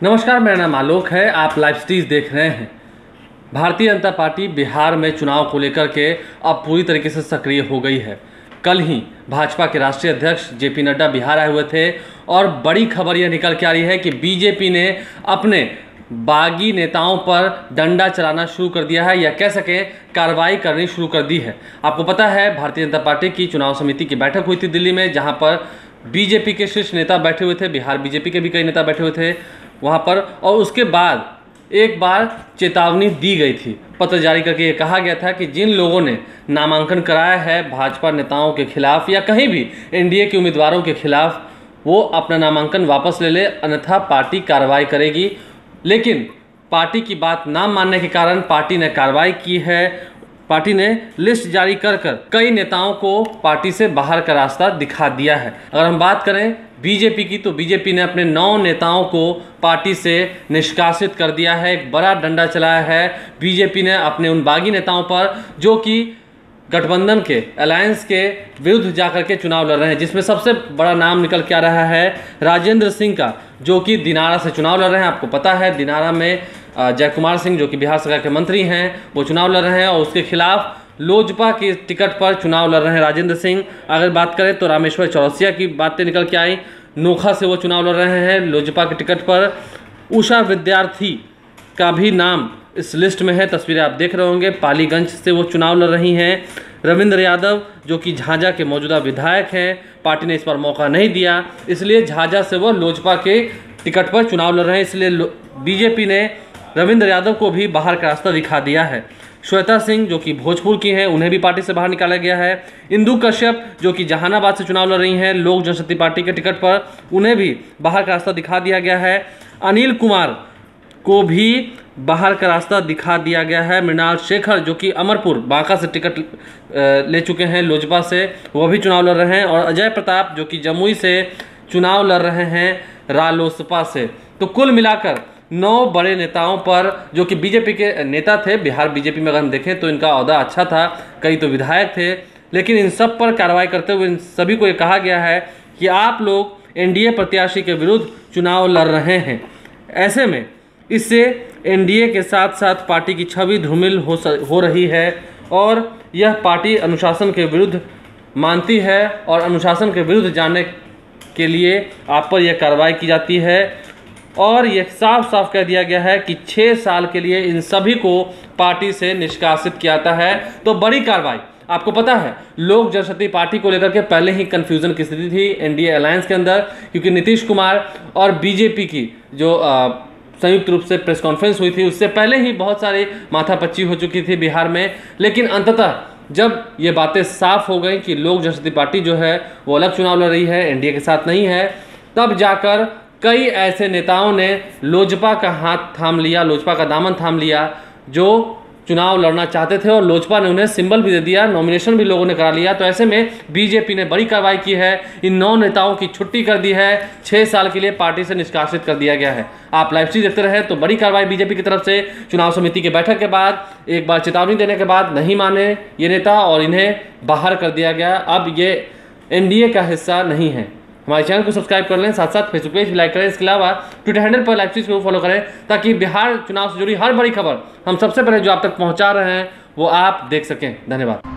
नमस्कार, मेरा नाम आलोक है। आप लाइव स्ट्रीज देख रहे हैं। भारतीय जनता पार्टी बिहार में चुनाव को लेकर के अब पूरी तरीके से सक्रिय हो गई है। कल ही भाजपा के राष्ट्रीय अध्यक्ष जेपी नड्डा बिहार आए हुए थे और बड़ी खबर यह निकल के आ रही है कि बीजेपी ने अपने बागी नेताओं पर डंडा चलाना शुरू कर दिया है, या कह सकें कार्रवाई करनी शुरू कर दी है। आपको पता है, भारतीय जनता पार्टी की चुनाव समिति की बैठक हुई थी दिल्ली में, जहां पर बीजेपी के शीर्ष नेता बैठे हुए थे, बिहार बीजेपी के भी कई नेता बैठे हुए थे वहां पर। और उसके बाद एक बार चेतावनी दी गई थी, पत्र जारी करके ये कहा गया था कि जिन लोगों ने नामांकन कराया है भाजपा नेताओं के खिलाफ या कहीं भी एनडीए के उम्मीदवारों के खिलाफ, वो अपना नामांकन वापस ले ले, अन्यथा पार्टी कार्रवाई करेगी। लेकिन पार्टी की बात ना मानने के कारण पार्टी ने कार्रवाई की है। पार्टी ने लिस्ट जारी कर कई नेताओं को पार्टी से बाहर का रास्ता दिखा दिया है। अगर हम बात करें बीजेपी की, तो बीजेपी ने अपने 9 नेताओं को पार्टी से निष्कासित कर दिया है। एक बड़ा डंडा चलाया है बीजेपी ने अपने उन बागी नेताओं पर जो कि गठबंधन के अलायंस के विरुद्ध जाकर के चुनाव लड़ रहे हैं, जिसमें सबसे बड़ा नाम निकल के आ रहा है राजेंद्र सिंह का, जो कि दिनारा से चुनाव लड़ रहे हैं। आपको पता है, दिनारा में जय कुमार सिंह जो कि बिहार सरकार के मंत्री हैं, वो चुनाव लड़ रहे हैं और उसके खिलाफ लोजपा की टिकट पर चुनाव लड़ रहे हैं राजेंद्र सिंह। अगर बात करें तो रामेश्वर चौरसिया की बातें निकल के आई, नोखा से वो चुनाव लड़ रहे हैं लोजपा की टिकट पर। उषा विद्यार्थी का भी नाम इस लिस्ट में है, तस्वीरें आप देख रहे होंगे। पालीगंज से वो चुनाव लड़ रही हैं। रविंद्र यादव जो कि झाझा के मौजूदा विधायक हैं, पार्टी ने इस पर मौका नहीं दिया, इसलिए झाझा से वो लोजपा के टिकट पर चुनाव लड़ रहे हैं। इसलिए बीजेपी ने रविंद्र यादव को भी बाहर का रास्ता दिखा दिया है। श्वेता सिंह जो कि भोजपुर की हैं, उन्हें भी पार्टी से बाहर निकाला गया है। इंदु कश्यप जो कि जहानाबाद से चुनाव लड़ रही हैं लोक जनशक्ति पार्टी के टिकट पर, उन्हें भी बाहर का रास्ता दिखा दिया गया है। अनिल कुमार को भी बाहर का रास्ता दिखा दिया गया है। मृणाल शेखर जो कि अमरपुर बांका से टिकट ले चुके हैं लोजपा से, वो भी चुनाव लड़ रहे हैं। और अजय प्रताप जो कि जमुई से चुनाव लड़ रहे हैं रालोसपा से। तो कुल मिलाकर 9 बड़े नेताओं पर, जो कि बीजेपी के नेता थे, बिहार बीजेपी में अगर हम देखें तो इनका ओहदा अच्छा था, कई तो विधायक थे, लेकिन इन सब पर कार्रवाई करते हुए इन सभी को ये कहा गया है कि आप लोग एनडीए प्रत्याशी के विरुद्ध चुनाव लड़ रहे हैं। ऐसे में इससे एनडीए के साथ साथ पार्टी की छवि धूमिल हो रही है और यह पार्टी अनुशासन के विरुद्ध मानती है और अनुशासन के विरुद्ध जाने के लिए आप पर यह कार्रवाई की जाती है। और यह साफ साफ कह दिया गया है कि 6 साल के लिए इन सभी को पार्टी से निष्कासित किया जाता है। तो बड़ी कार्रवाई। आपको पता है, लोक जनशक्ति पार्टी को लेकर के पहले ही कंफ्यूजन की स्थिति थी एनडीए अलायंस के अंदर, क्योंकि नीतीश कुमार और बीजेपी की जो संयुक्त रूप से प्रेस कॉन्फ्रेंस हुई थी, उससे पहले ही बहुत सारी माथापच्ची हो चुकी थी बिहार में। लेकिन अंततः जब ये बातें साफ हो गई कि लोक जनशक्ति पार्टी जो है वो अलग चुनाव लड़ रही है, एनडीए के साथ नहीं है, तब जाकर कई ऐसे नेताओं ने लोजपा का हाथ थाम लिया, लोजपा का दामन थाम लिया, जो चुनाव लड़ना चाहते थे, और लोजपा ने उन्हें सिंबल भी दे दिया, नॉमिनेशन भी लोगों ने करा लिया। तो ऐसे में बीजेपी ने बड़ी कार्रवाई की है, इन 9 नेताओं की छुट्टी कर दी है, 6 साल के लिए पार्टी से निष्कासित कर दिया गया है। आप लाइव स्ट्रीम देखते रहे। तो बड़ी कार्रवाई बीजेपी की तरफ से चुनाव समिति की बैठक के बाद, एक बार चेतावनी देने के बाद नहीं माने ये नेता और इन्हें बाहर कर दिया गया। अब ये एनडीए का हिस्सा नहीं है। हमारे चैनल को सब्सक्राइब कर लें, साथ साथ फेसबुक पेज भी लाइक करें। इसके अलावा ट्विटर हैंडल पर लाइव स्ट्रीम को फॉलो करें, ताकि बिहार चुनाव से जुड़ी हर बड़ी खबर हम सबसे पहले जो आप तक पहुंचा रहे हैं वो आप देख सकें। धन्यवाद।